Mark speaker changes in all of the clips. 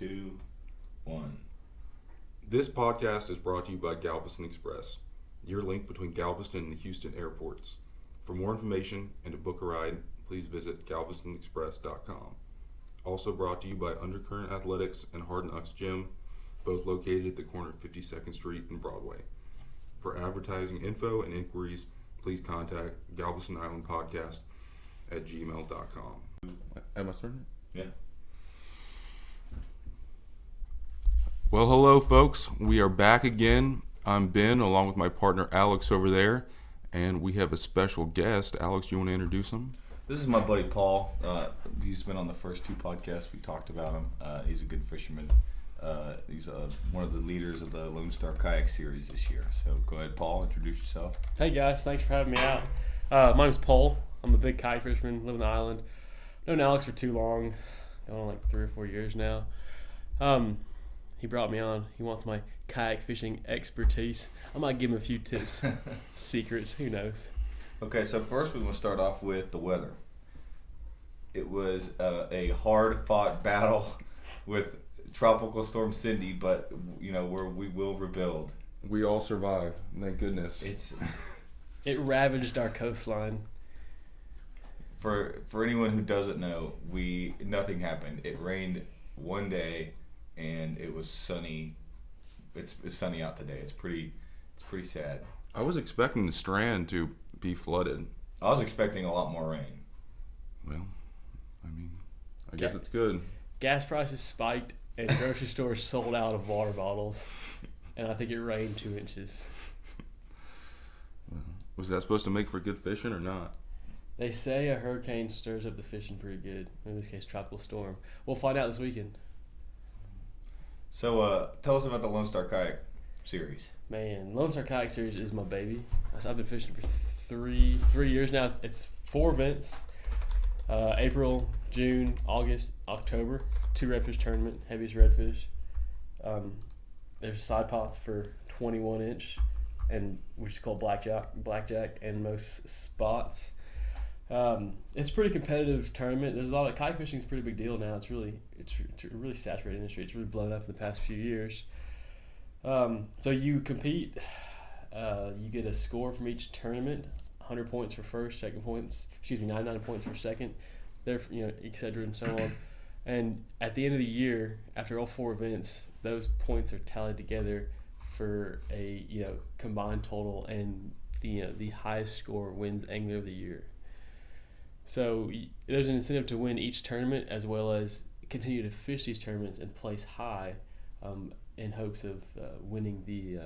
Speaker 1: 2, 1.
Speaker 2: This podcast is brought to you by Galveston Express, your link between Galveston and the Houston airports. For more information and to book a ride, please visit galvestonexpress.com. Also brought to you by Undercurrent Athletics and Hard Knocks Gym, both located at the corner of 52nd Street and Broadway. For advertising info and inquiries, please contact Galveston Island Podcast at gmail.com.
Speaker 3: Am I starting?
Speaker 1: Yeah.
Speaker 2: Well, hello, folks. We are back again. I'm Ben, along with my partner Alex over there, and we have a special guest. Alex, do you want to introduce him?
Speaker 1: This is my buddy Paul. He's been on the first 2 podcasts. We talked about him. He's a good fisherman. He's one of the leaders of the Lone Star Kayak Series this year. So go ahead, Paul. Introduce yourself.
Speaker 4: Hey guys, thanks for having me out. My name's Paul. I'm a big kayak fisherman, live on the island. Known Alex for too long, going on like 3 or 4 years now. He brought me on. He wants my kayak fishing expertise. I might give him a few tips, secrets, who knows.
Speaker 1: Okay, so first we want to start off with the weather. It was a hard-fought battle with Tropical Storm Cindy, but we will rebuild.
Speaker 2: We all survived, thank goodness.
Speaker 4: It ravaged our coastline.
Speaker 1: For anyone who doesn't know, nothing happened. It rained one day, and it was sunny. It's sunny out today. It's pretty sad.
Speaker 2: I was expecting the Strand to be flooded.
Speaker 1: I was expecting a lot more rain.
Speaker 2: Well, I guess it's good.
Speaker 4: Gas prices spiked, and grocery stores sold out of water bottles, and I think it rained 2 inches.
Speaker 2: Was that supposed to make for good fishing or not?
Speaker 4: They say a hurricane stirs up the fishing pretty good. In this case, tropical storm. We'll find out this weekend.
Speaker 1: So tell us about the Lone Star Kayak Series.
Speaker 4: Man, Lone Star Kayak Series is my baby. I've been fishing for three years now. It's 4 events. April, June, August, October. 2 redfish tournament, heaviest redfish. There's side pots for 21 inch, and which is called blackjack, and most spots. It's a pretty competitive tournament. There's a lot of kayak fishing is a pretty big deal now. It's a really saturated industry. It's really blown up in the past few years. So you compete. You get a score from each tournament. 100 points for first, 99 points for second. There, et cetera, and so on. And at the end of the year, after all 4 events, those points are tallied together for a combined total, and the highest score wins Angler of the Year. So there's an incentive to win each tournament, as well as continue to fish these tournaments and place high, in hopes of winning the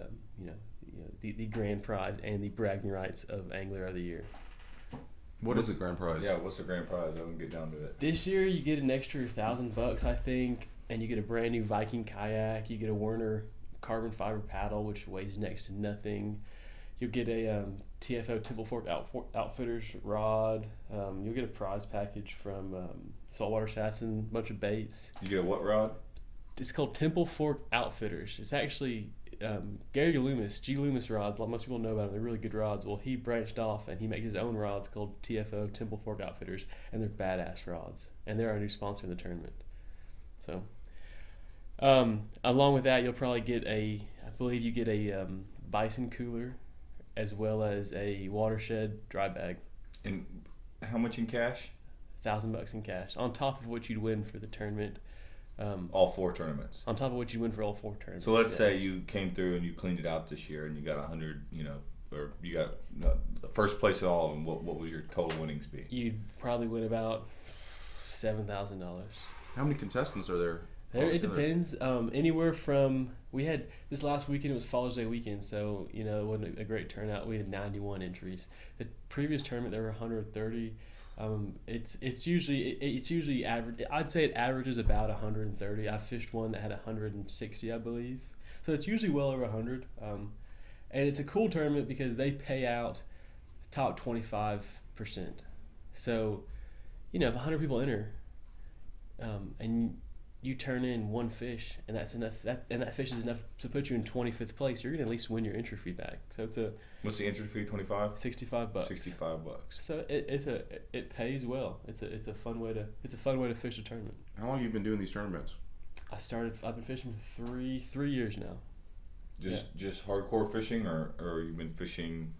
Speaker 4: grand prize and the bragging rights of Angler of the Year.
Speaker 2: What is the grand prize?
Speaker 1: Yeah, what's the grand prize? I'm gonna get down to it.
Speaker 4: This year you get an extra $1,000, I think, and you get a brand new Viking kayak. You get a Werner carbon fiber paddle, which weighs next to nothing. You'll get a TFO Temple Fork Outfitters rod. You'll get a prize package from Saltwater Assassin, a bunch of baits.
Speaker 1: You get a what rod?
Speaker 4: It's called Temple Fork Outfitters. It's actually Gary Loomis, G. Loomis rods. Like most people know about them. They're really good rods. Well, he branched off and he makes his own rods called TFO Temple Fork Outfitters, and they're badass rods. And they're our new sponsor in the tournament. So, along with that, you'll probably get I believe you get a bison cooler, as well as a Watershed dry bag.
Speaker 1: And how much in cash?
Speaker 4: $1,000 in cash, on top of what you'd win for the tournament.
Speaker 1: All 4 tournaments.
Speaker 4: On top of what you win for all 4 tournaments.
Speaker 1: So let's say you came through and you cleaned it out this year and you got 100, or you got the first place in all of them. What was your total winnings be?
Speaker 4: You'd probably win about $7,000.
Speaker 2: How many contestants are there?
Speaker 4: It depends. Anywhere from, we had this last weekend, it was Father's Day weekend, so it wasn't a great turnout. We had 91 entries. The previous tournament there were 130. It's usually average. I'd say it averages about 130. I fished one that had 160, I believe. So it's usually well over 100. And it's a cool tournament because they pay out the top 25%. So, if 100 people enter, and you turn in 1 fish, and that's enough. That fish is enough to put you in 25th place. You're gonna at least win your entry fee back. So it's
Speaker 1: What's the entry fee? $25.
Speaker 4: $65.
Speaker 1: $65.
Speaker 4: So it pays well. It's a fun way to fish a tournament.
Speaker 2: How long have you been doing these tournaments?
Speaker 4: I've been fishing for three years now.
Speaker 1: Just hardcore fishing, or you've been fishing,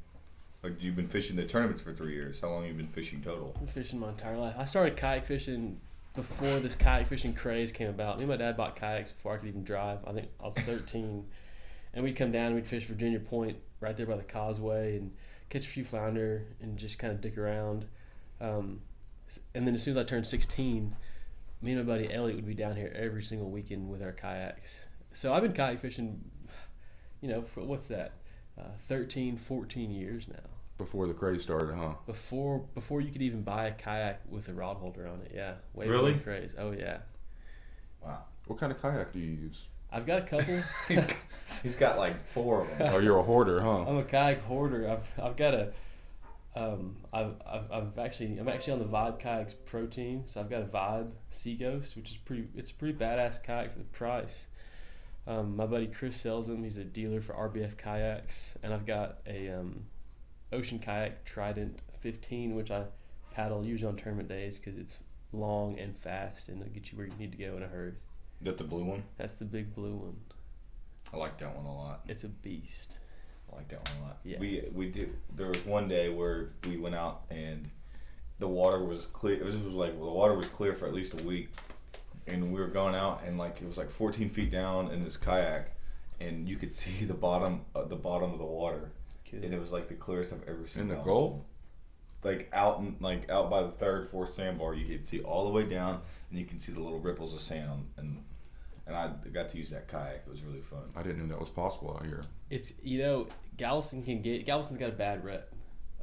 Speaker 1: like you've been fishing the tournaments for 3 years. How long have you been fishing total?
Speaker 4: I've been fishing my entire life. I started kayak fishing before this kayak fishing craze came about. Me and my dad bought kayaks before I could even drive. I think I was 13. And we'd come down and we'd fish Virginia Point right there by the causeway and catch a few flounder and just kind of dick around. And then as soon as I turned 16, me and my buddy Elliot would be down here every single weekend with our kayaks. So I've been kayak fishing, for what's that, 13, 14 years now.
Speaker 2: Before the craze started, huh?
Speaker 4: Before you could even buy a kayak with a rod holder on it, yeah. Way
Speaker 1: Really?
Speaker 4: before the craze. Oh, yeah.
Speaker 1: Wow.
Speaker 2: What kind of kayak do you use?
Speaker 4: I've got a couple.
Speaker 1: He's got like 4 of them.
Speaker 2: Oh, you're a hoarder, huh?
Speaker 4: I'm a kayak hoarder. I've got a I'm actually on the Vibe Kayaks Pro team, so I've got a Vibe Sea Ghost, which is it's a pretty badass kayak for the price. My buddy Chris sells them. He's a dealer for RBF kayaks, and I've got a Ocean Kayak Trident 15, which I paddle usually on tournament days because it's long and fast and it'll get you where you need to go in a hurry.
Speaker 1: Is that the blue one?
Speaker 4: That's the big blue one.
Speaker 1: I like that one a lot.
Speaker 4: It's a beast.
Speaker 1: I like that one a lot.
Speaker 4: Yeah.
Speaker 1: We did. There was one day where we went out and the water was clear. It was like the water was clear for at least a week, and we were going out and like it was like 14 feet down in this kayak, and you could see the bottom of the water, and it was like the clearest I've ever seen.
Speaker 2: In the Gulf?
Speaker 1: Like out by the 3rd, 4th sandbar, you could see all the way down, and you can see the little ripples of sand and I got to use that kayak. It was really fun.
Speaker 2: I didn't know that was possible out here.
Speaker 4: It's Galveston's got a bad rep,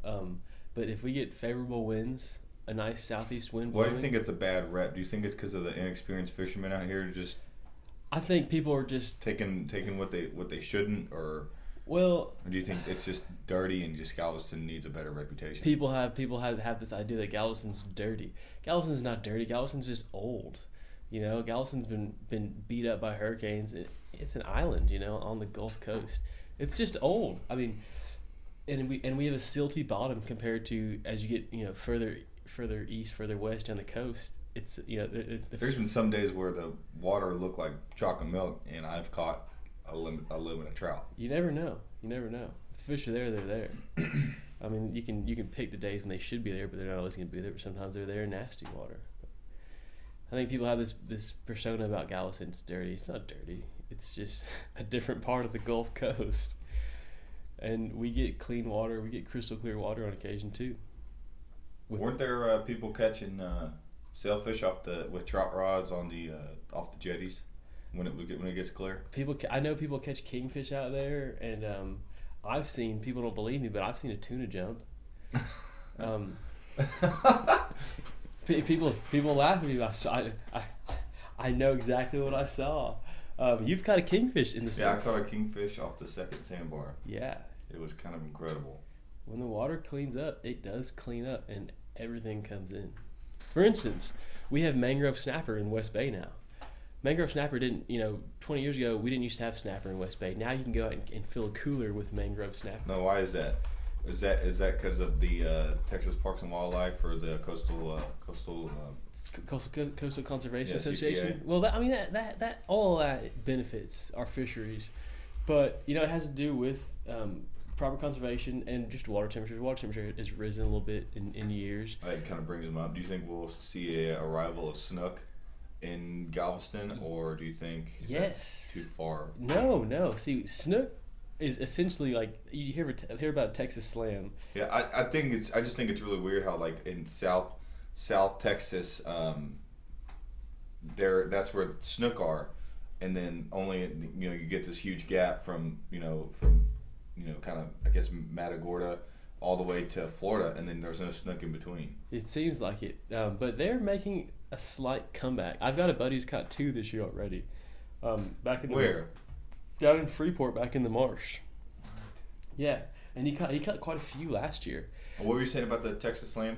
Speaker 4: but if we get favorable winds, a nice southeast wind.
Speaker 1: Why do you think it's a bad rep? Do you think it's because of the inexperienced fishermen out here just?
Speaker 4: I think people are just
Speaker 1: taking what they shouldn't, or do you think it's just dirty and just Galveston needs a better reputation?
Speaker 4: People have this idea that Galveston's dirty. Galveston's not dirty. Galveston's just old. Galveston's been beat up by hurricanes. It's an island, on the Gulf Coast. It's just old. I mean, and we have a silty bottom compared to as you get further east, further west on the coast. It's
Speaker 1: there's been some days where the water looked like chocolate milk, and I've caught a limit of trout.
Speaker 4: You never know. If the fish are there, they're there. I mean, you can pick the days when they should be there, but they're not always going to be there. But sometimes they're there in nasty water. I think people have this persona about Galveston. It's dirty. It's not dirty. It's just a different part of the Gulf Coast. And we get clean water. We get crystal clear water on occasion too.
Speaker 1: Weren't there people catching sailfish with trout rods on the off the jetties when it gets clear?
Speaker 4: I know people catch kingfish out there, and I've seen, people don't believe me, but I've seen a tuna jump. People laugh at me. I know exactly what I saw. You've caught a kingfish in the surf.
Speaker 1: Yeah, I caught a kingfish off the 2nd sandbar.
Speaker 4: Yeah.
Speaker 1: It was kind of incredible.
Speaker 4: When the water cleans up, it does clean up, and everything comes in. For instance, we have mangrove snapper in West Bay now. Mangrove snapper didn't, 20 years ago, we didn't used to have snapper in West Bay. Now you can go out and fill a cooler with mangrove snapper.
Speaker 1: No, why is that? Is that because of the Texas Parks and Wildlife or the Coastal
Speaker 4: Conservation
Speaker 1: Yeah,
Speaker 4: Association?
Speaker 1: CCA.
Speaker 4: Well, that all that benefits our fisheries, but it has to do with proper conservation and just water temperature. Water temperature has risen a little bit in years.
Speaker 1: That kind of brings them up. Do you think we'll see a arrival of snook in Galveston, or do you think that's too far?
Speaker 4: No. See, snook is essentially like you hear about Texas Slam.
Speaker 1: Yeah, I just think it's really weird how like in South Texas, that's where snook are, and then only you get this huge gap from kind of I guess Matagorda all the way to Florida, and then there's no snook in between.
Speaker 4: It seems like it, but they're making a slight comeback. I've got a buddy who's caught 2 this year already. Back in
Speaker 1: Where?
Speaker 4: Down in Freeport, back in the marsh. Yeah, and he caught quite a few last year.
Speaker 1: What were you saying about the Texas Slam?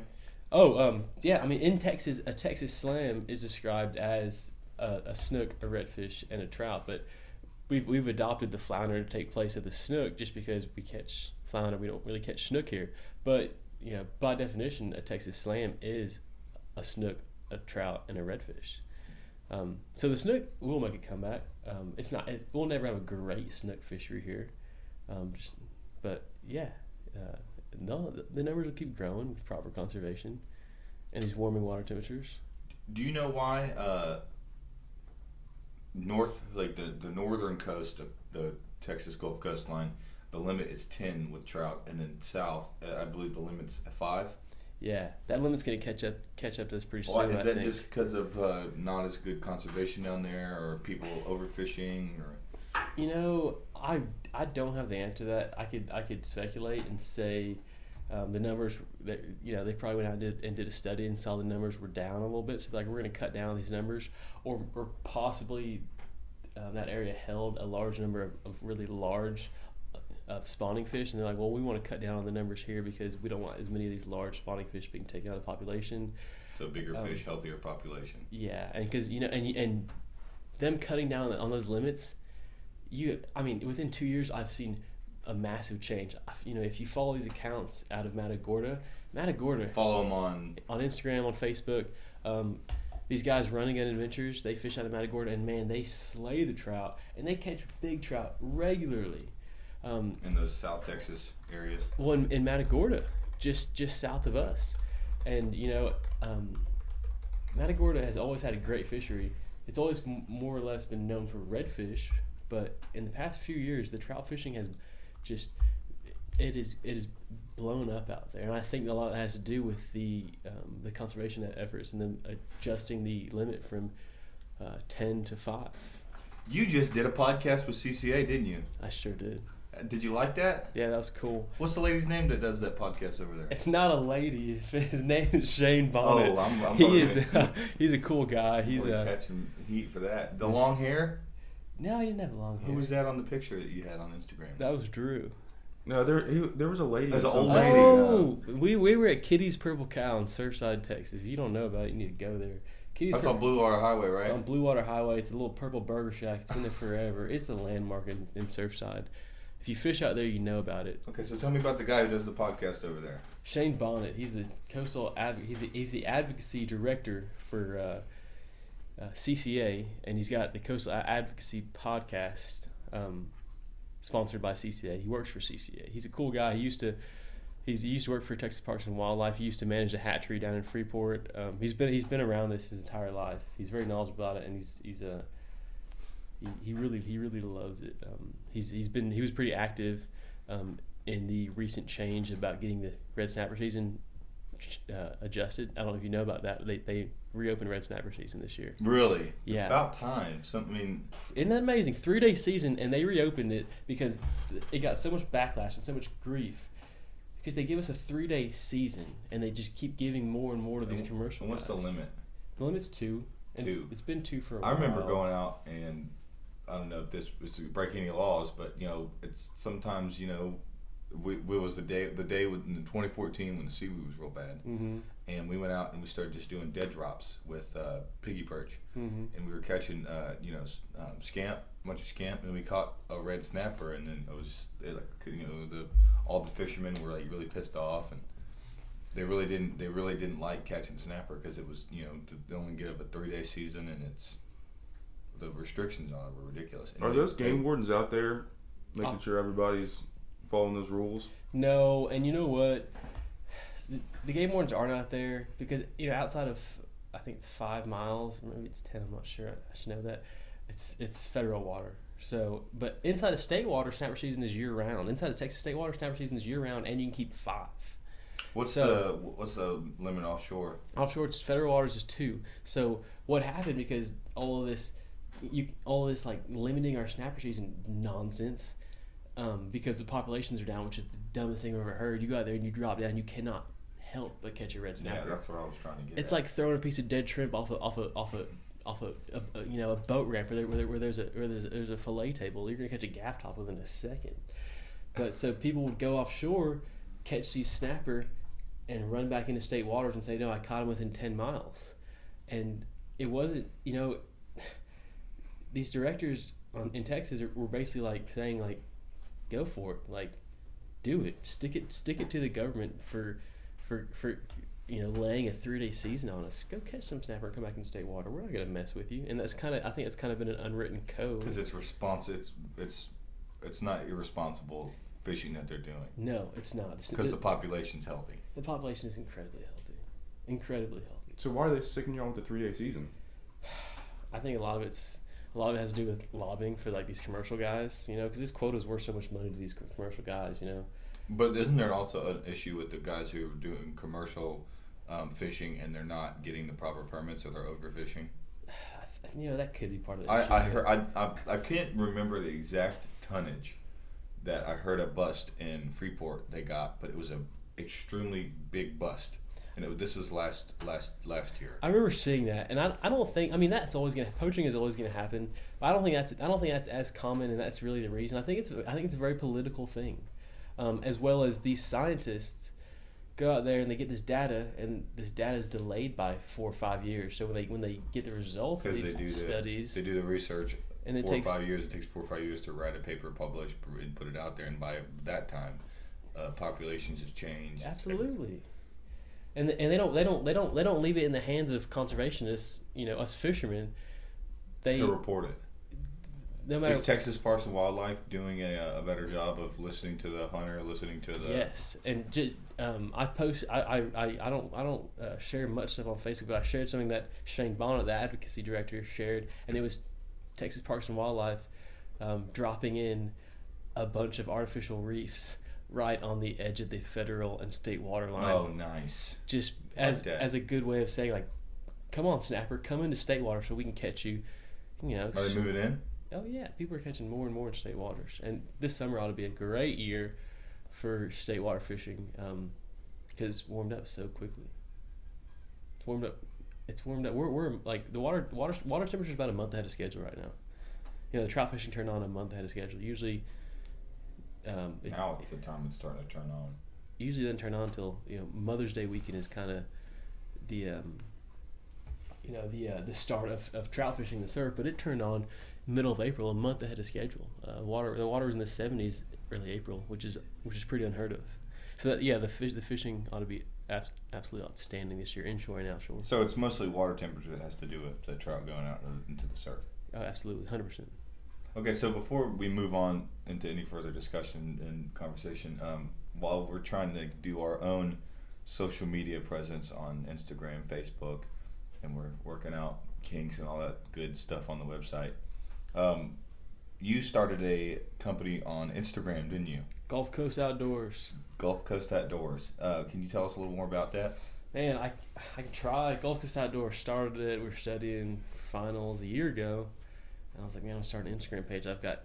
Speaker 4: Yeah. I mean, in Texas, a Texas Slam is described as a snook, a redfish, and a trout. But we've adopted the flounder to take place of the snook just because we catch flounder. We don't really catch snook here. But by definition, a Texas Slam is a snook, a trout, and a redfish. So the snook will make a comeback. We'll never have a great snook fishery here. But yeah, no, the numbers will keep growing with proper conservation and these warming water temperatures.
Speaker 1: Do you know why the northern coast of the Texas Gulf coastline, the limit is 10 with trout, and then south, I believe the limit's 5?
Speaker 4: Yeah, that limit's going to catch up to us pretty soon.
Speaker 1: Why, is that just because of not as good conservation down there, or people overfishing, or?
Speaker 4: You know, I don't have the answer to that. I could speculate and say the numbers that they probably went out and did a study and saw the numbers were down a little bit. So like, we're going to cut down on these numbers, or possibly that area held a large number of really large spawning fish, and they're like, well, we want to cut down on the numbers here because we don't want as many of these large spawning fish being taken out of the population.
Speaker 1: So bigger fish, healthier population.
Speaker 4: Yeah, and because and them cutting down on those limits, within 2 years I've seen a massive change. If you follow these accounts out of Matagorda,
Speaker 1: follow them on
Speaker 4: Instagram, on Facebook. These guys running Gun Adventures, they fish out of Matagorda, and man, they slay the trout, and they catch big trout regularly.
Speaker 1: In those South Texas areas.
Speaker 4: Well, in Matagorda, just south of us, and Matagorda has always had a great fishery. It's always more or less been known for redfish, but in the past few years, the trout fishing has it is blown up out there, and I think a lot of that has to do with the conservation efforts and then adjusting the limit from 10 to 5.
Speaker 1: You just did a podcast with CCA, didn't you?
Speaker 4: I sure did.
Speaker 1: Did you like that?
Speaker 4: Yeah, that was cool.
Speaker 1: What's the lady's name that does that podcast over there?
Speaker 4: It's not a lady. His name is Shane Bonnet.
Speaker 1: Oh, I'm
Speaker 4: he's a cool guy. He's
Speaker 1: catching heat for that. The long hair?
Speaker 4: No, he didn't have long hair.
Speaker 1: Who was that on the picture that you had on Instagram?
Speaker 4: That was Drew.
Speaker 2: No, there was a lady.
Speaker 1: There's an old lady.
Speaker 4: Oh, we were at Kitty's Purple Cow in Surfside, Texas. If you don't know about it, you need to go there.
Speaker 1: That's on Blue Water Highway, right?
Speaker 4: It's on Blue Water Highway. It's a little purple burger shack. It's been there forever. It's a landmark in Surfside. If you fish out there, you know about it.
Speaker 1: Okay, so tell me about the guy who does the podcast over there.
Speaker 4: Shane Bonnet. He's the coastal he's the advocacy director for CCA, and he's got the Coastal Advocacy podcast sponsored by CCA. He works for CCA. He's a cool guy. He used to work for Texas Parks and Wildlife. He used to manage the hatchery down in Freeport. He's been around this his entire life. He's very knowledgeable about it, and he really loves it. He was pretty active in the recent change about getting the red snapper season adjusted. I don't know if you know about that. They reopened red snapper season this year.
Speaker 1: Really?
Speaker 4: Yeah.
Speaker 1: About time.
Speaker 4: Isn't that amazing? 3-day season, and they reopened it because it got so much backlash and so much grief because they give us a 3-day season and they just keep giving more and more to these commercial
Speaker 1: What's
Speaker 4: guys.
Speaker 1: the limit?
Speaker 4: The limit's 2.
Speaker 1: 2.
Speaker 4: It's been 2 for a while.
Speaker 1: I remember going out, and I don't know if this was breaking any laws, but it's sometimes we was the day in 2014 when the seaweed was real bad, and we went out and we started just doing dead drops with piggy perch, and we were catching scamp, a bunch of scamp, and we caught a red snapper, and then all the fishermen were like really pissed off, and they really didn't like catching snapper because it was to only get a 3-day season, and the restrictions on it were ridiculous. And
Speaker 2: Are those game wardens out there making sure everybody's following those rules?
Speaker 4: No, and you know what? The game wardens aren't out there because outside of, I think it's 5 miles, or maybe it's 10. I'm not sure. I should know that. It's federal water. So, but inside of state water, snapper season is year round. Inside of Texas state water, snapper season is year round, and you can keep 5.
Speaker 1: What's the limit offshore?
Speaker 4: Offshore, it's federal waters is 2. So what happened because all of this like limiting our snapper season nonsense. Because the populations are down, which is the dumbest thing I've ever heard. You go out there and you drop down, you cannot help but catch a red snapper.
Speaker 1: Yeah, that's what I was trying to get.
Speaker 4: It's
Speaker 1: at.
Speaker 4: like throwing a piece of dead shrimp off a boat ramp where there's a fillet table. You're gonna catch a gaff top within a second. But so people would go offshore, catch these snapper, and run back into state waters and say, "No, I caught them within 10 miles," and it wasn't. These directors in Texas were basically like saying like, go for it, like do it, stick it to the government for laying a 3-day season on us, go catch some snapper and come back in state water. We're not gonna mess with you. And I think it's kind of been an unwritten code.
Speaker 1: Because it's responsive. It's not irresponsible fishing that they're doing.
Speaker 4: No, it's not.
Speaker 1: Because the population's healthy.
Speaker 4: The population is incredibly healthy. Incredibly healthy.
Speaker 2: So why are they sticking y'all with the 3-day season?
Speaker 4: I think a lot of it has to do with lobbying for like these commercial guys, because this quota is worth so much money to these commercial guys,
Speaker 1: But isn't there also an issue with the guys who are doing commercial fishing and they're not getting the proper permits or they're overfishing?
Speaker 4: That could be part of the issue.
Speaker 1: I heard I can't remember the exact tonnage that I heard a bust in Freeport they got, but it was an extremely big bust, and this was last year.
Speaker 4: I remember seeing that, and I don't think that's always poaching is always gonna happen, but I don't think that's as common, and that's really the reason. I think it's a very political thing, as well as these scientists go out there and they get this data, and this data is delayed by 4 or 5 years. So when they get the results of these studies,
Speaker 1: they do the research.
Speaker 4: And it
Speaker 1: 4 or
Speaker 4: takes
Speaker 1: 5 years. It takes 4 or 5 years to write a paper, publish, and put it out there. And by that time, populations have changed.
Speaker 4: Absolutely. And they don't leave it in the hands of conservationists. Us fishermen.
Speaker 1: To report it.
Speaker 4: No matter.
Speaker 1: Is Texas Parks and Wildlife doing a better job of listening to the hunter, listening to the?
Speaker 4: Yes, and I post. I don't share much stuff on Facebook, but I shared something that Shane Bonnet, the advocacy director, shared, and it was Texas Parks and Wildlife dropping in a bunch of artificial reefs right on the edge of the federal and state water line.
Speaker 1: Oh, nice.
Speaker 4: Just as a good way of saying, like, come on, snapper, come into state water so we can catch you. Are
Speaker 1: they moving in?
Speaker 4: Oh yeah, people are catching more and more in state waters, and this summer ought to be a great year for state water fishing because it's warmed up so quickly. It's warmed up. We're like the water temperature is about a month ahead of schedule right now. The trout fishing turned on a month ahead of schedule. Usually,
Speaker 1: now it's the time it's starting to turn on.
Speaker 4: Usually doesn't turn on until Mother's Day weekend is kind of the the start of trout fishing the surf, but it turned on middle of April, a month ahead of schedule. The water was in the 70s early April, which is pretty unheard of. So the fishing ought to be absolutely outstanding this year, inshore and outshore.
Speaker 1: So it's mostly water temperature that has to do with the trout going out into the surf.
Speaker 4: Oh, absolutely, 100%.
Speaker 1: Okay, so before we move on into any further discussion and conversation, while we're trying to do our own social media presence on Instagram, Facebook, and we're working out kinks and all that good stuff on the website, you started a company on Instagram, didn't you?
Speaker 4: Gulf Coast Outdoors.
Speaker 1: Gulf Coast Outdoors. Can you tell us a little more about that?
Speaker 4: Man, I can try. Gulf Coast Outdoors started it. We were studying finals a year ago. And I was like, man, I'm going to start an Instagram page. I've got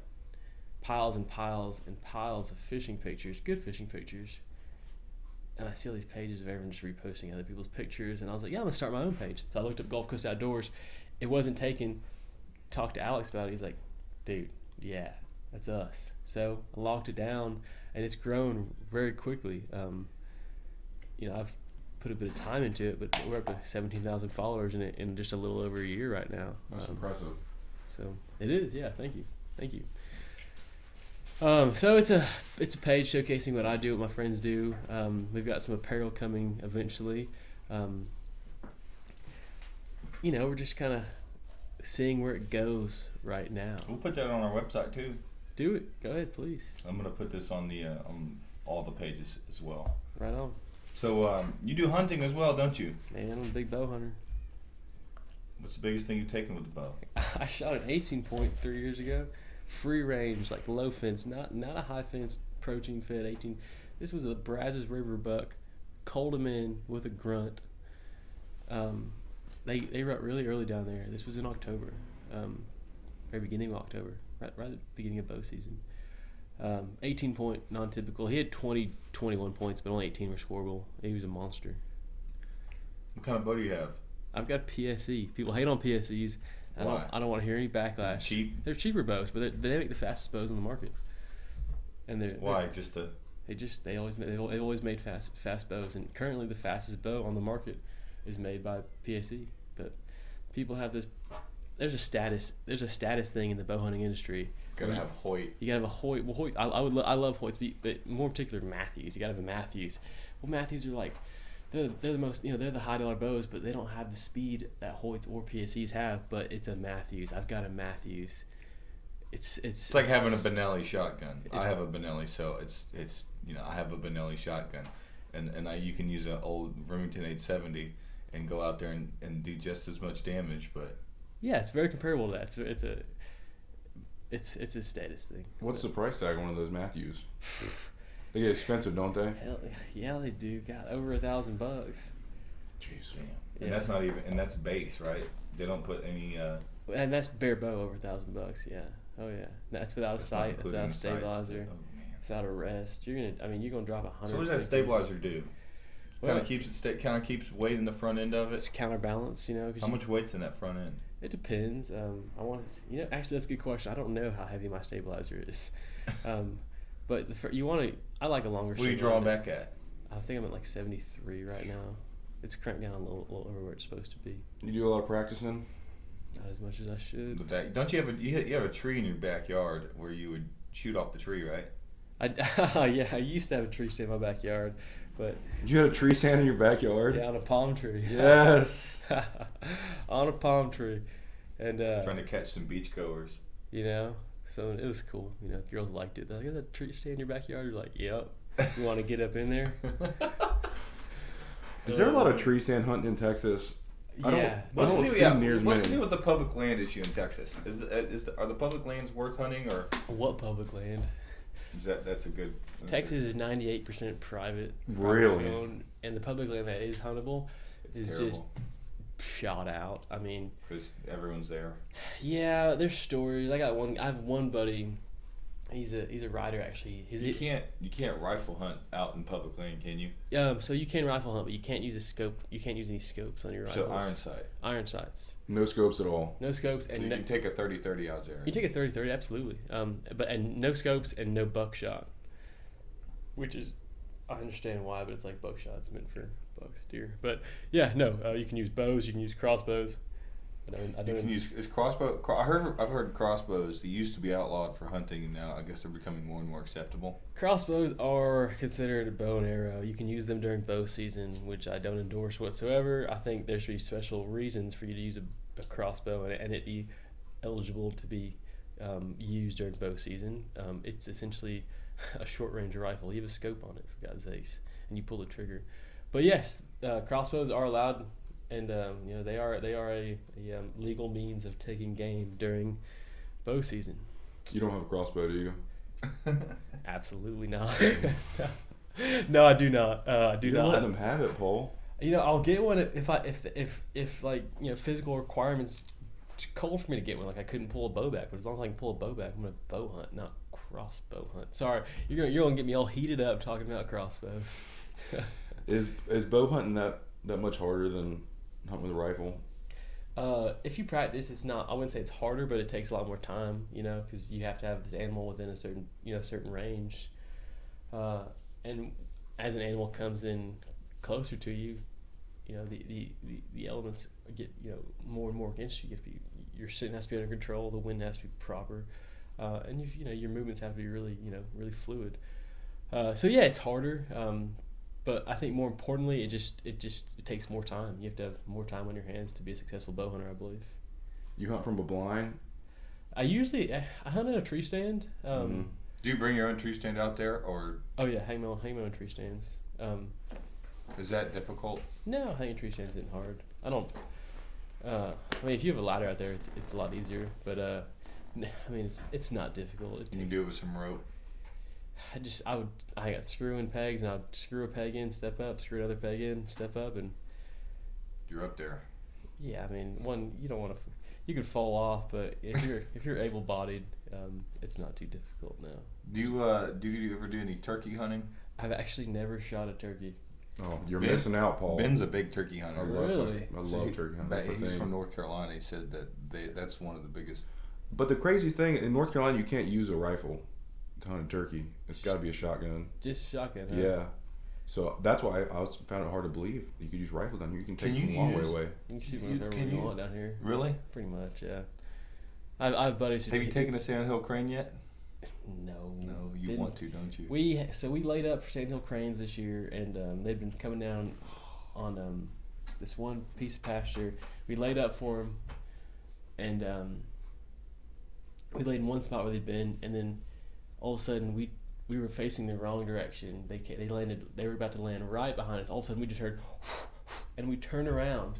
Speaker 4: piles and piles and piles of fishing pictures, good fishing pictures. And I see all these pages of everyone just reposting other people's pictures. And I was like, yeah, I'm going to start my own page. So I looked up Gulf Coast Outdoors. It wasn't taken. Talked to Alex about it. He's like, dude, yeah, that's us. So I locked it down, and it's grown very quickly. I've put a bit of time into it, but we're up to 17,000 followers in just a little over a year right now.
Speaker 1: That's impressive.
Speaker 4: So it is, yeah. Thank you. So it's a page showcasing what I do, what my friends do. We've got some apparel coming eventually. We're just kind of seeing where it goes right now.
Speaker 1: We'll put that on our website too.
Speaker 4: Do it. Go ahead, please.
Speaker 1: I'm gonna put this on the on all the pages as well.
Speaker 4: Right on.
Speaker 1: So you do hunting as well, don't you?
Speaker 4: Man, I'm a big bow hunter.
Speaker 1: What's the biggest thing you've taken with the bow?
Speaker 4: I shot an 18 point 3 years ago. Free range, like low fence, not a high fence, protein fed 18. This was a Brazos River buck. Culled him in with a grunt. They rut really early down there. This was in October, very beginning of October, right at the beginning of bow season. 18 point, non-typical. He had 21 points, but only 18 were scoreable. He was a monster.
Speaker 1: What kind of bow do you have?
Speaker 4: I've got a PSE. People hate on PSEs.
Speaker 1: Why?
Speaker 4: I don't want to hear any backlash.
Speaker 1: Cheap?
Speaker 4: They're cheaper bows, but they make the fastest bows on the market. And
Speaker 1: Why?
Speaker 4: They've always made fast bows, and currently the fastest bow on the market is made by PSE. But people have this. There's a status thing in the bow hunting industry.
Speaker 1: Gotta have Hoyt.
Speaker 4: You gotta have a Hoyt. Well, Hoyt. I love Hoyts, but more in particular Matthews. You gotta have a Matthews. Well, Matthews are like they're the most, they're the high dollar bows, but they don't have the speed that Hoyts or PSEs have. But it's a Matthews. I've got a Matthews. It's
Speaker 1: like having a Benelli shotgun. I have a Benelli, so it's I have a Benelli shotgun, and you can use an old Remington 870 and go out there and do just as much damage, but
Speaker 4: yeah, it's very comparable to that. It's a status thing.
Speaker 2: What's the price tag on one of those Matthews? They get expensive, don't they?
Speaker 4: Hell, yeah, they do. Got over $1,000.
Speaker 2: Jeez.
Speaker 1: damn.
Speaker 4: Yeah.
Speaker 1: And that's not even, and that's base, right? They don't put any.
Speaker 4: And that's bare bow over $1,000. Yeah. Oh yeah. That's without a
Speaker 1: That's not
Speaker 4: sight. That's without a
Speaker 1: including sights.
Speaker 4: stabilizer.
Speaker 1: Oh man.
Speaker 4: It's without a rest. You're gonna drop 100.
Speaker 1: So what does that stabilizer do?
Speaker 4: Well,
Speaker 1: Kind of keeps weight in the front end of
Speaker 4: It's
Speaker 1: it.
Speaker 4: counterbalance, 'cause
Speaker 1: How much weight's in that front end?
Speaker 4: It depends. I want to. Actually, that's a good question. I don't know how heavy my stabilizer is. But I like a longer.
Speaker 1: What do you draw
Speaker 4: stabilizer.
Speaker 1: back at?
Speaker 4: I think I'm at like 73 right now. It's cranked down a little over where it's supposed to be.
Speaker 2: You do a lot of practicing?
Speaker 4: Not as much as I should.
Speaker 1: The back. Don't you have you have a tree in your backyard where you would shoot off the tree, right?
Speaker 4: Yeah, I used to have a tree stand in my backyard, but
Speaker 2: You had a tree stand in your backyard?
Speaker 4: yeah, on a palm tree.
Speaker 2: Yes.
Speaker 4: On a palm tree, and
Speaker 1: Trying to catch some beachgoers.
Speaker 4: so it was cool. Girls liked it. They're like, "Is that a tree stand in your backyard?" You're like, "Yep." You want to get up in there?
Speaker 2: Is there a lot of tree stand hunting in Texas?
Speaker 4: Yeah.
Speaker 1: What's
Speaker 2: don't
Speaker 1: new?
Speaker 2: see
Speaker 1: Yeah.
Speaker 2: near as
Speaker 1: What's
Speaker 2: many.
Speaker 1: new with the public land issue in Texas? Are the public lands worth hunting, or
Speaker 4: What public land?
Speaker 1: is that's a good?
Speaker 4: Texas is 98% private.
Speaker 2: Really?
Speaker 4: privately owned, and the public land that is huntable
Speaker 1: It's
Speaker 4: is just shot out. I mean,
Speaker 1: because everyone's there.
Speaker 4: yeah, there's stories. I have one buddy. He's a rider actually.
Speaker 1: You can't rifle hunt out in public land, can you?
Speaker 4: So you can rifle hunt, but you can't use a scope. You can't use any scopes on your rifles.
Speaker 1: So iron sight.
Speaker 4: Iron sights.
Speaker 2: No scopes at all.
Speaker 4: No scopes
Speaker 1: So
Speaker 4: and
Speaker 1: you
Speaker 4: no,
Speaker 1: can take a 30-30 out there.
Speaker 4: you take a 30-30, absolutely. And no scopes and no buckshot. Which is, I understand why, but it's like buckshot's meant for bucks, deer. But yeah, no, you can use bows, you can use crossbows. I
Speaker 1: You
Speaker 4: don't
Speaker 1: can use crossbow. I've heard crossbows. They used to be outlawed for hunting, and now I guess they're becoming more and more acceptable.
Speaker 4: Crossbows are considered a bow and arrow. You can use them during bow season, which I don't endorse whatsoever. I think there should be special reasons for you to use a crossbow and it be eligible to be used during bow season. It's essentially a short range rifle. You have a scope on it, for God's sakes, and you pull the trigger. But yes, crossbows are allowed, and they are a legal means of taking game during bow season.
Speaker 2: You don't have a crossbow, do you?
Speaker 4: Absolutely not. No, I do not. I do
Speaker 2: You're
Speaker 4: not.
Speaker 2: letting them have it, Paul.
Speaker 4: I'll get one if like physical requirements call for me to get one. Like I couldn't pull a bow back, but as long as I can pull a bow back, I'm gonna bow hunt, not crossbow hunt. Sorry, you're gonna get me all heated up talking about crossbows.
Speaker 2: Is bow hunting that much harder than hunting with a rifle?
Speaker 4: If you practice, it's not. I wouldn't say it's harder, but it takes a lot more time. Because you have to have this animal within a certain range, and as an animal comes in closer to you, the elements get more and more against you. Your sitting has to be under control. The wind has to be proper, and your movements have to be really fluid. So yeah, it's harder. But I think more importantly, it takes more time. You have to have more time on your hands to be a successful bow hunter, I believe.
Speaker 2: You hunt from a blind?
Speaker 4: I hunt in a tree stand.
Speaker 1: Do you bring your own tree stand out there, or
Speaker 4: Oh yeah, hang my own tree stands.
Speaker 1: is that difficult?
Speaker 4: No, hanging tree stands isn't hard. I don't. If you have a ladder out there, it's a lot easier. But it's not difficult.
Speaker 1: You can do it with some rope.
Speaker 4: I got screw in pegs, and I'd screw a peg in, step up, screw another peg in, step up, and
Speaker 1: You're up there.
Speaker 4: yeah, you don't want to. You could fall off, but if you're able-bodied, it's not too difficult now.
Speaker 1: Do you ever do any turkey hunting?
Speaker 4: I've actually never shot a turkey.
Speaker 2: Oh, you're
Speaker 1: Ben-
Speaker 2: missing out, Paul.
Speaker 1: Ben's a big turkey hunter.
Speaker 2: I love
Speaker 4: Really?
Speaker 2: I love turkey hunting. That's my
Speaker 1: He's
Speaker 2: thing.
Speaker 1: from North Carolina. He said that's one of the biggest.
Speaker 2: But the crazy thing, in North Carolina, you can't use a rifle to hunt a turkey. It's got to be a shotgun.
Speaker 4: Just shotgun, huh?
Speaker 2: Yeah. So that's why I found it hard to believe you could use rifles down here. You can take
Speaker 1: Can
Speaker 2: them
Speaker 1: you
Speaker 2: a long way
Speaker 1: use-
Speaker 2: away.
Speaker 4: You can shoot
Speaker 1: You-
Speaker 4: whatever
Speaker 1: can
Speaker 4: you
Speaker 1: you-
Speaker 4: want down here.
Speaker 1: Really?
Speaker 4: Pretty much, yeah. I have buddies who
Speaker 1: Have you taken a sandhill crane yet?
Speaker 4: No.
Speaker 1: No, you
Speaker 4: Didn't-
Speaker 1: want to, don't you?
Speaker 4: We laid up for sandhill cranes this year, and they've been coming down on this one piece of pasture. We laid up for him, and we laid in one spot where they'd been, and then all of a sudden we were facing the wrong direction. They landed. They were about to land right behind us. All of a sudden we just heard, and we turned around,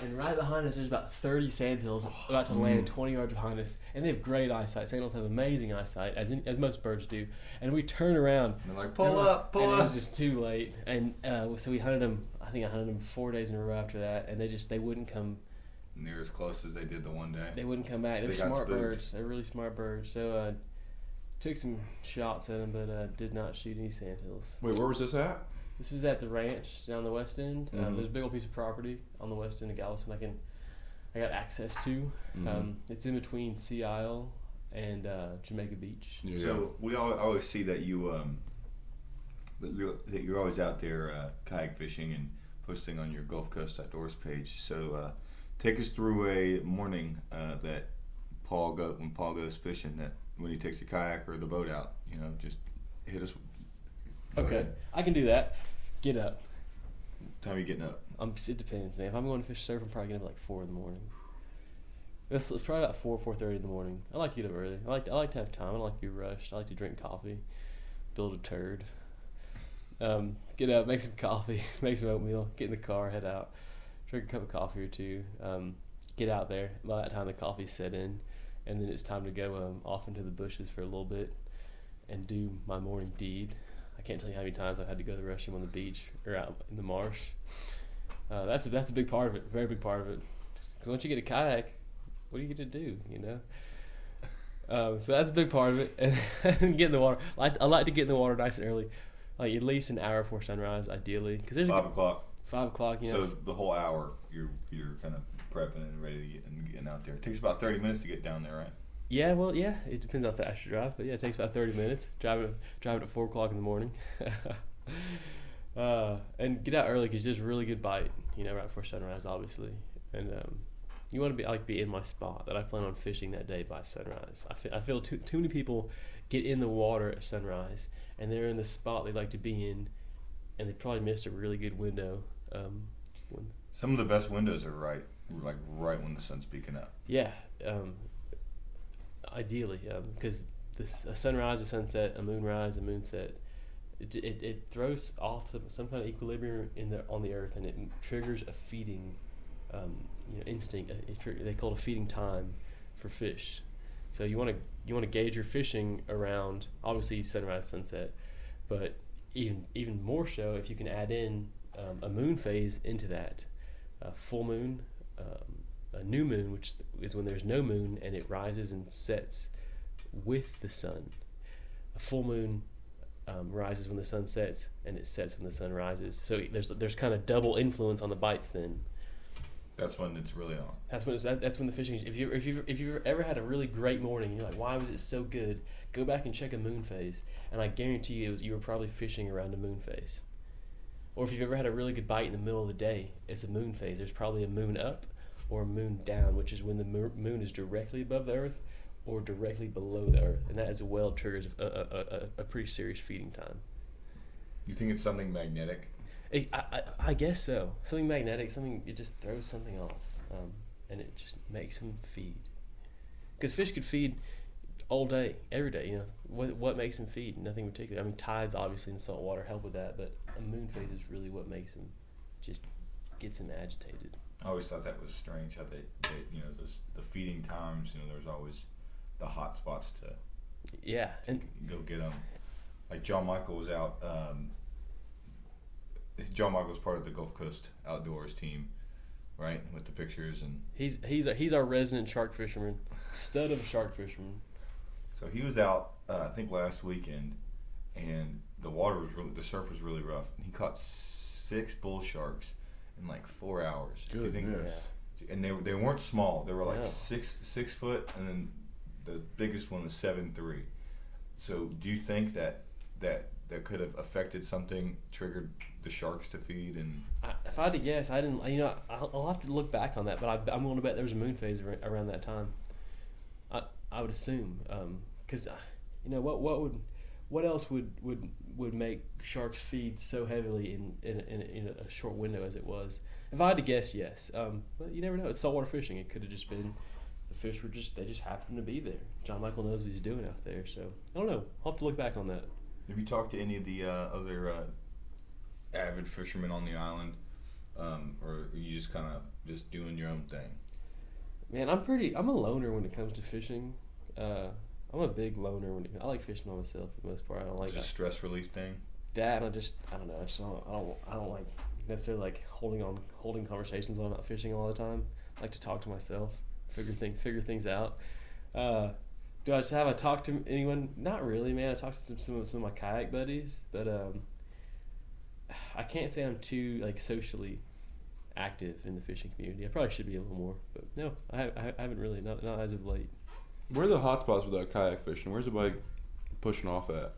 Speaker 4: and right behind us there's about 30 sandhills about to land 20 yards behind us, and they have great eyesight. Sandhills have amazing eyesight, as most birds do. And we turn around.
Speaker 1: And they're like, pull up.
Speaker 4: It was just too late, and so we hunted them. I think I hunted them 4 days in a row after that, and they wouldn't come
Speaker 1: near as close as they did the one day.
Speaker 4: They wouldn't come back. They're smart birds. They're really smart birds. So took some shots at them, but did not shoot any sandhills.
Speaker 2: Wait, where was this at?
Speaker 4: This was at the ranch down the west end. There's a big old piece of property on the west end of Galveston I got access to. It's in between Sea Isle and Jamaica Beach.
Speaker 1: Yeah. So we always see that you're always out there kayak fishing and posting on your Gulf Coast Outdoors page. So take us through a morning that when Paul goes fishing, that when he takes the kayak or the boat out, just hit us.
Speaker 4: Okay, I can do that. Get up.
Speaker 1: What time are you getting up?
Speaker 4: It depends, man. If I'm going to fish surf, I'm probably getting up like 4 in the morning. It's probably about 4:30 in the morning. I like to get up early. I like to have time. I don't like to be rushed. I like to drink coffee, build a turd. Get up, make some coffee, make some oatmeal, get in the car, head out, drink a cup of coffee or two, get out there. By that time the coffee's set in, and then it's time to go off into the bushes for a little bit and do my morning deed. I can't tell you how many times I've had to go to the restroom on the beach or out in the marsh. That's a big part of it, very big part of it. Because once you get a kayak, what do you get to do, So that's a big part of it. And get in the water. I like to get in the water nice and early, like at least an hour before sunrise, ideally. Because there's
Speaker 1: 5 o'clock.
Speaker 4: 5 o'clock,
Speaker 1: So the whole hour you're kind of prepping and ready to getting out there. It takes about 30 minutes to get down there, right?
Speaker 4: Yeah, well, yeah. It depends how fast you drive, but yeah, it takes about 30 minutes. Driving at 4 o'clock in the morning. And get out early because there's a really good bite, right before sunrise, obviously. And you want to be in my spot that I plan on fishing that day by sunrise. I feel too many people get in the water at sunrise and they're in the spot they like to be in, and they probably missed a really good window.
Speaker 1: Some of the best windows are right when the sun's peeking up.
Speaker 4: Yeah, ideally, because a sunrise, a sunset, a moonrise, a moonset, it throws off some kind of equilibrium on the earth, and it triggers a feeding instinct. They call it a feeding time for fish. So you want to gauge your fishing around obviously sunrise, sunset, but even more so if you can add in a moon phase into that. Full moon, a new moon, which is when there's no moon and it rises and sets with the sun. A full moon rises when the sun sets, and it sets when the sun rises. So there's kind of double influence on the bites then.
Speaker 1: That's when it's really on.
Speaker 4: That's when the fishing. If you've ever had a really great morning, and you're like, why was it so good? Go back and check a moon phase, and I guarantee you were probably fishing around a moon phase. Or if you've ever had a really good bite in the middle of the day, it's a moon phase. There's probably a moon up or a moon down, which is when the moon is directly above the earth or directly below the earth, and that as well triggers a pretty serious feeding time.
Speaker 1: You think it's something magnetic?
Speaker 4: I guess so. Something magnetic. It just throws something off, and it just makes them feed. Because fish could feed all day, every day. What makes them feed? Nothing in particular. I mean, tides obviously in salt water help with that, but a moon phase is really what makes them, just gets them agitated.
Speaker 1: I always thought that was strange how they the feeding times. There's always the hot spots to go get them. Like John Michael was out. John Michael's part of the Gulf Coast Outdoors team, right? With the pictures, and
Speaker 4: he's our resident shark fisherman, stud of a shark fisherman.
Speaker 1: So he was out, I think last weekend, and the surf was really rough. And he caught 6 bull sharks in like 4 hours.
Speaker 2: Good.
Speaker 1: And they weren't small. They were like 6 foot, and then the biggest one was 7'3". So do you think that could have affected something, triggered the sharks to feed? And
Speaker 4: if I had to guess, I didn't. I'll have to look back on that, but I'm willing to bet there was a moon phase around that time. I would assume, because what what else would make sharks feed so heavily in a short window as it was? If I had to guess, yes. But you never know. It's saltwater fishing. It could have just been the fish they just happened to be there. John Michael knows what he's doing out there. So I don't know. I'll have to look back on that.
Speaker 1: Have you talked to any of the other avid fishermen on the island, or are you just kind of just doing your own thing?
Speaker 4: Man, I'm a loner when it comes to fishing. I'm a big loner I like fishing by myself for the most part. I don't like
Speaker 1: It's a stress relief thing.
Speaker 4: that. I don't know. I don't like necessarily like holding conversations when I'm out fishing all the time. I like to talk to myself, figure things out. Do I talked to anyone? Not really, man. I talked to some of my kayak buddies, but I can't say I'm too like socially active in the fishing community. I probably should be a little more, but no, I haven't really, not as of late.
Speaker 2: Where are the hot spots with that kayak fishing? Where's everybody pushing off at?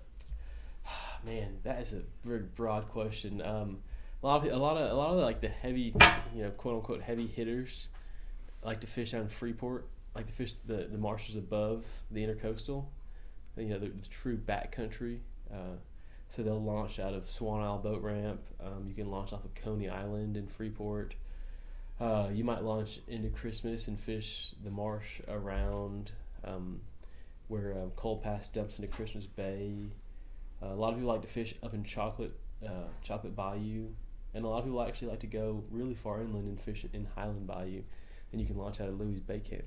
Speaker 4: Man, that is a very broad question. A lot of like the heavy, quote unquote heavy hitters like to fish out in Freeport, like to fish the marshes above the intercoastal, the true backcountry. So they'll launch out of Swan Isle Boat Ramp. You can launch off of Coney Island in Freeport. You might launch into Christmas and fish the marsh around where Coal Pass dumps into Christmas Bay. A lot of people like to fish up in Chocolate Bayou, and a lot of people actually like to go really far inland and fish in Highland Bayou, and you can launch out of Louis Bay Camp.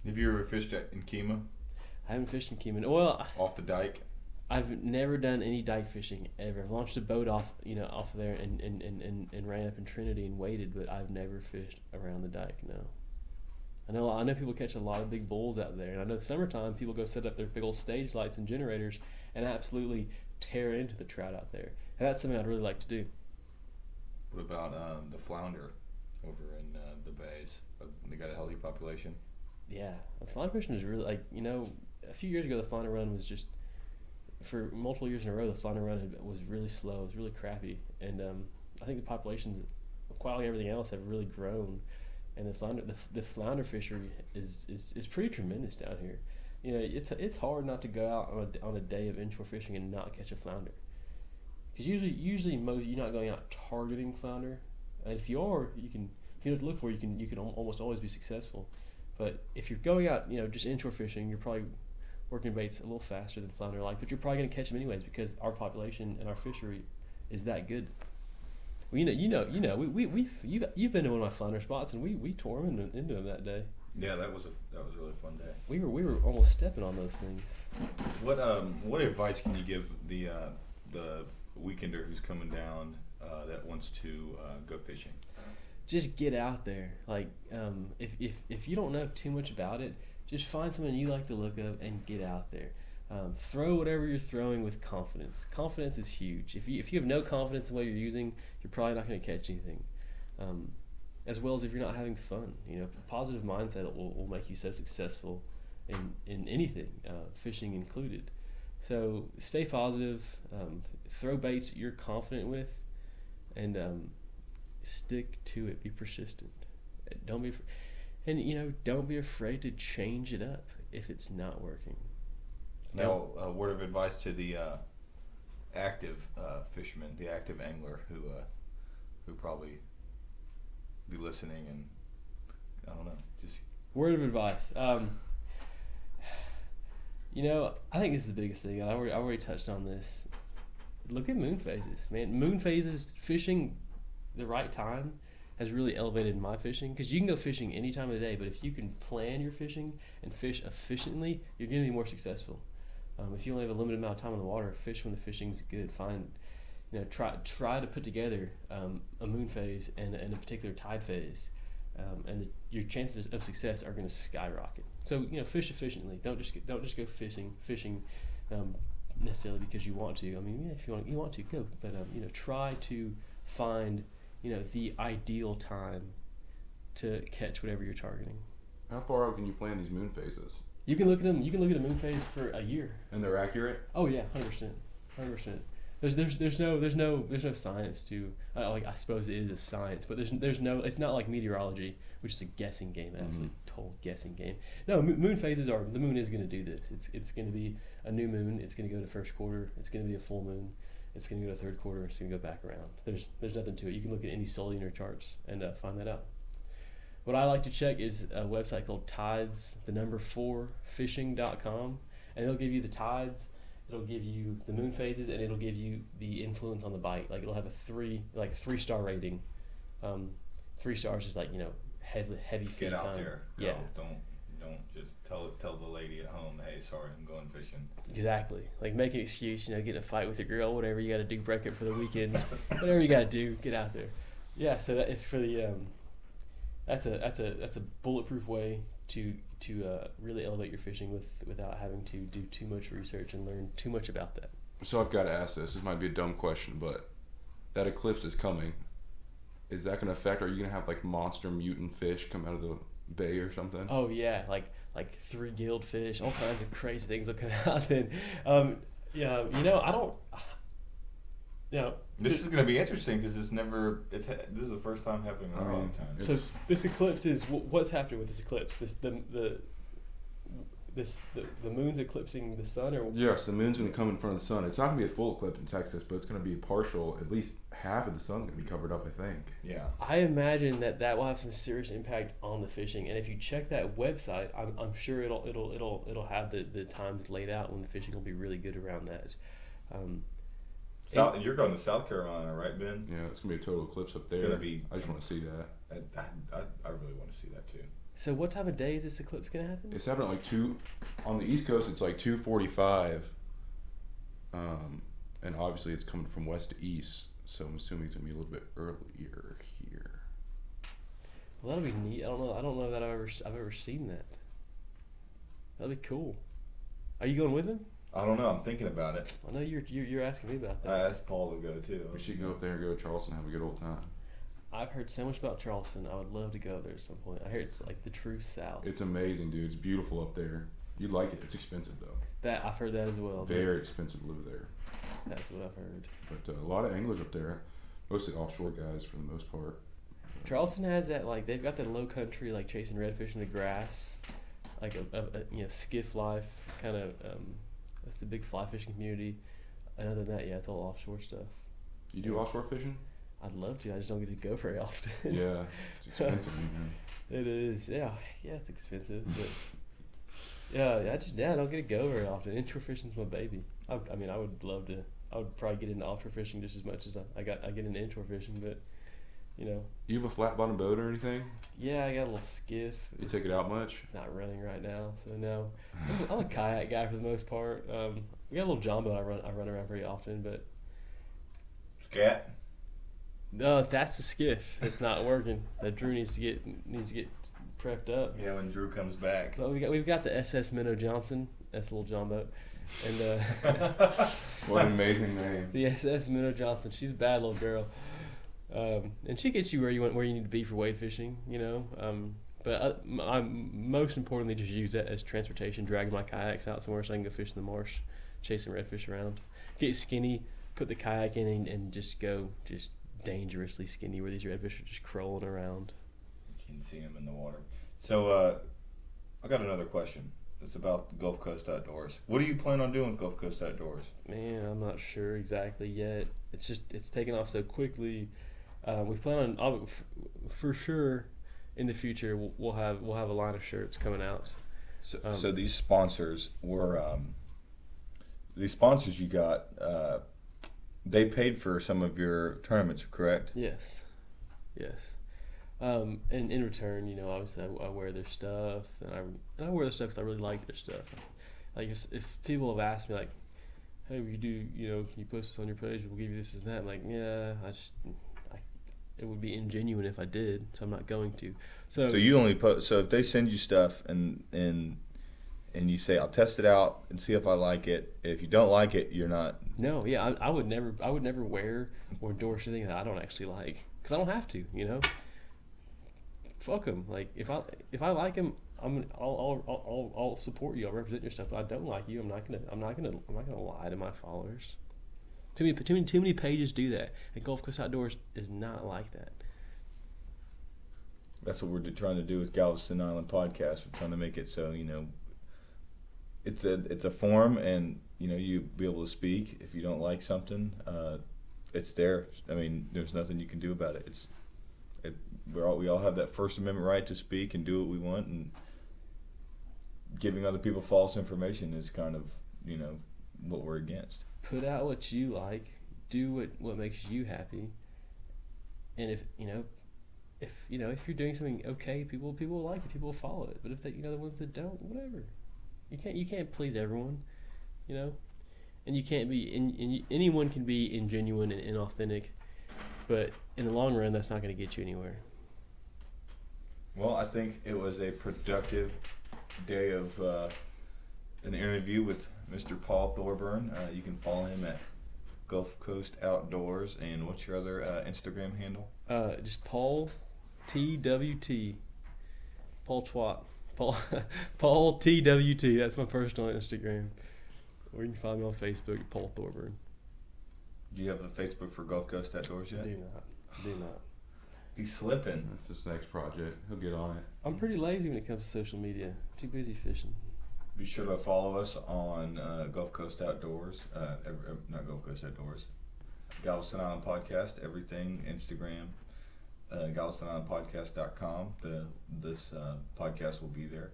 Speaker 1: Have you ever fished in Kemah?
Speaker 4: I haven't fished in Kemah. Well,
Speaker 1: off the dike?
Speaker 4: I've never done any dike fishing ever. I've launched a boat off there and ran up in Trinity and waited, but I've never fished around the dike. No. I know people catch a lot of big bulls out there, and I know summertime people go set up their big old stage lights and generators and absolutely tear into the trout out there. And that's something I'd really like to do.
Speaker 1: What about the flounder over in the bays? They got a healthy population.
Speaker 4: Yeah, flounder fishing is really a few years ago the flounder run was just, for multiple years in a row, the flounder run was really slow. It was really crappy, and I think the populations, quite like everything else, have really grown. And the flounder fishery is pretty tremendous down here. It's hard not to go out on a day of inshore fishing and not catch a flounder, because usually you're not going out targeting flounder, and if you are, if you know what to look for, you can almost always be successful. But if you're going out, just inshore fishing, you're probably working baits a little faster than flounder like, but you're probably going to catch them anyways because our population and our fishery is that good. Well, you've been to one of my flounder spots, and we tore them into them that day.
Speaker 1: Yeah, that was a really fun day.
Speaker 4: We were almost stepping on those things.
Speaker 1: What advice can you give the weekender who's coming down that wants to go fishing?
Speaker 4: Just get out there. Like if you don't know too much about it, just find something you like the look of and get out there. Throw whatever you're throwing with confidence. Confidence is huge. If you have no confidence in what you're using, you're probably not going to catch anything. As well as if you're not having fun. Positive mindset will make you so successful in anything, fishing included. So stay positive. Throw baits that you're confident with, and stick to it. Be persistent. Don't be afraid to change it up if it's not working.
Speaker 1: Now, a word of advice to the active fisherman, the active angler who probably be listening, and I don't know, just
Speaker 4: word of advice. I think this is the biggest thing. I already touched on this. Look at moon phases, man. Moon phases, fishing the right time has really elevated my fishing, because you can go fishing any time of the day, but if you can plan your fishing and fish efficiently, you're going to be more successful. If you only have a limited amount of time in the water, fish when the fishing's good. Try to put together a moon phase and a particular tide phase, and your chances of success are going to skyrocket. So fish efficiently. Don't just go fishing necessarily because you want to. I mean, if you want to go, but try to find the ideal time to catch whatever you're targeting.
Speaker 2: How far out can you plan these moon phases?
Speaker 4: You can look at them. You can look at a moon phase for a year.
Speaker 2: And they're accurate?
Speaker 4: Oh yeah, 100%. There's no science to like. I suppose it is a science, but there's no. It's not like meteorology, which is a guessing game, absolutely total guessing game. No, moon phases are. The moon is going to do this. It's going to be a new moon. It's going to go to first quarter. It's going to be a full moon. It's going to go to third quarter. It's going to go back around. There's nothing to it. You can look at any solar charts and find that out. What I like to check is a website called tides, the number 4 fishing.com, and it'll give you the tides. It'll give you the moon phases, and it'll give you the influence on the bite. Like it'll have a 3-star rating. 3 stars is like heavy feed
Speaker 1: Get out
Speaker 4: time.
Speaker 1: there.
Speaker 4: Yeah.
Speaker 1: Don't just tell the lady at home, hey, sorry, I'm going fishing.
Speaker 4: Exactly. Like make an excuse. Get in a fight with your girl, whatever you got to do, break up for the weekend, whatever you got to do, get out there. Yeah. So that if for the that's a bulletproof way to really elevate your fishing without having to do too much research and learn too much about that.
Speaker 2: So I've got to ask this. This might be a dumb question, but that eclipse is coming. Is that going to affect? Are you going to have like monster mutant fish come out of the bay or something?
Speaker 4: Oh yeah, like 3-gilled fish, all kinds of crazy things will come out. Then, yeah, I don't.
Speaker 1: This is going to be interesting because this is the first time happening in a long time.
Speaker 4: So this eclipse is what's happening with this eclipse. The moon's eclipsing the sun, or
Speaker 2: yes, the moon's going to come in front of the sun. It's not going to be a full eclipse in Texas, but it's going to be partial. At least half of the sun's going to be covered up, I think.
Speaker 1: Yeah.
Speaker 4: I imagine that will have some serious impact on the fishing. And if you check that website, I'm sure it'll have the times laid out when the fishing will be really good around that.
Speaker 1: You're going to South Carolina, right, Ben?
Speaker 2: Yeah, it's going to be a total eclipse up there.
Speaker 1: It's going to be.
Speaker 2: I just want to see that.
Speaker 1: I really want to see that too.
Speaker 4: So what time of day is this eclipse going to happen?
Speaker 2: It's happening at 2 on the East Coast. It's like 2:45, and obviously it's coming from west to east. So I'm assuming it's gonna be a little bit earlier here.
Speaker 4: Well, that'll be neat. I don't know that I've ever seen that. That'd be cool. Are you going with him?
Speaker 1: I don't know. I'm thinking about it.
Speaker 4: I know you're asking me about that.
Speaker 1: I asked Paul to go too.
Speaker 2: We should go up there and go to Charleston and have a good old time.
Speaker 4: I've heard so much about Charleston. I would love to go there at some point. I hear it's like the true South.
Speaker 2: It's amazing, dude. It's beautiful up there. You'd like it. It's expensive though.
Speaker 4: That I've heard that as well.
Speaker 2: Very expensive to live there.
Speaker 4: That's what I've heard.
Speaker 2: But a lot of anglers up there, mostly offshore guys for the most part.
Speaker 4: Charleston has that, like, they've got that low country, like chasing redfish in the grass, like a skiff life kind of. It's a big fly fishing community. And other than that, yeah, it's all offshore stuff.
Speaker 2: You do offshore fishing?
Speaker 4: I'd love to. I just don't get to go very often.
Speaker 2: Yeah, it's expensive.
Speaker 4: It is. Yeah, it's expensive, but I don't get to go very often. Inshore fishing's my baby. I would love to. I would probably get into offshore fishing just as much as I get into inshore fishing, but
Speaker 2: You have a flat bottom boat or anything?
Speaker 4: Yeah, I got a little skiff.
Speaker 2: You take it out much?
Speaker 4: Not running right now, so no. I'm a kayak guy for the most part. We got a little John boat I run around pretty often, but
Speaker 1: Scat.
Speaker 4: no, that's the skiff. It's not working. That Drew needs to get prepped up.
Speaker 1: Yeah, when Drew comes back.
Speaker 4: Well, we've got the SS Minnow Johnson. That's a little John boat, and
Speaker 2: What an amazing name.
Speaker 4: the SS Minnow Johnson. She's a bad little girl, and she gets you where you need to be for wade fishing. But I most importantly just use that as transportation, dragging my kayaks out somewhere so I can go fish in the marsh, chasing redfish around. Get skinny, put the kayak in, and just go dangerously skinny where these redfish are just crawling around.
Speaker 1: You can see them in the water. So I got another question. It's about Gulf Coast Outdoors. What do you plan on doing with Gulf Coast Outdoors?
Speaker 4: Man, I'm not sure exactly yet. It's taken off so quickly. We plan on for sure in the future we'll have a line of shirts coming out.
Speaker 1: So these sponsors were these sponsors you got. They paid for some of your tournaments, correct?
Speaker 4: Yes. And in return, obviously I wear their stuff, and I wear their stuff because I really like their stuff. Like if people have asked me like, "Hey, can you post this on your page? We'll give you this and that." I'm like, yeah, it would be ingenuine if I did, so I'm not going to. So
Speaker 1: you only post. So if they send you stuff and you say, "I'll test it out and see if I like it." If you don't like it, you're not.
Speaker 4: No, yeah, I would never wear or endorse anything that I don't actually like because I don't have to, Fuck them. Like if I like them, I'll support you. I'll represent your stuff. If I don't like you, I'm not gonna lie to my followers. Too many pages do that. And Gulf Coast Outdoors is not like that.
Speaker 1: That's what we're trying to do with Galveston Island Podcast. We're trying to make it so, it's a forum, and you be able to speak. If you don't like something, it's there. I mean, there's nothing you can do about it. We all have that First Amendment right to speak and do what we want, and giving other people false information is kind of what we're against.
Speaker 4: Put out what you like, do what makes you happy, and if you're doing something okay, people will like it, people will follow it. But if the ones that don't, whatever, you can't please everyone, and you can't be anyone can be ingenuine and inauthentic, but in the long run, that's not going to get you anywhere.
Speaker 1: Well, I think it was a productive day of an interview with Mr. Paul Thorburn. You can follow him at Gulf Coast Outdoors. And what's your other Instagram handle?
Speaker 4: Just Paul TWT. Paul Twat. Paul TWT. That's my personal Instagram. Or you can find me on Facebook, Paul Thorburn.
Speaker 1: Do you have a Facebook for Gulf Coast Outdoors yet?
Speaker 4: Do not.
Speaker 1: He's slipping.
Speaker 2: That's his next project. He'll get on it.
Speaker 4: I'm pretty lazy when it comes to social media. Too busy fishing.
Speaker 1: Be sure to follow us on Gulf Coast Outdoors. Not Gulf Coast Outdoors. Galveston Island Podcast. Everything. Instagram. GalvestonIslandPodcast.com. This podcast will be there.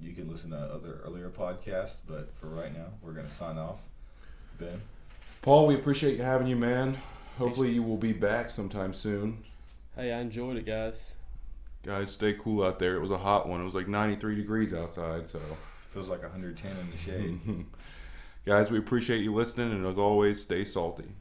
Speaker 1: You can listen to other earlier podcasts, but for right now, we're going to sign off. Ben?
Speaker 2: Paul, we appreciate having you, man. Hopefully you will be back sometime soon.
Speaker 4: Hey, I enjoyed it, guys.
Speaker 2: Guys, stay cool out there. It was a hot one. It was like 93 degrees outside, so
Speaker 1: Feels like 110 in the shade.
Speaker 2: guys, we appreciate you listening, and as always, stay salty.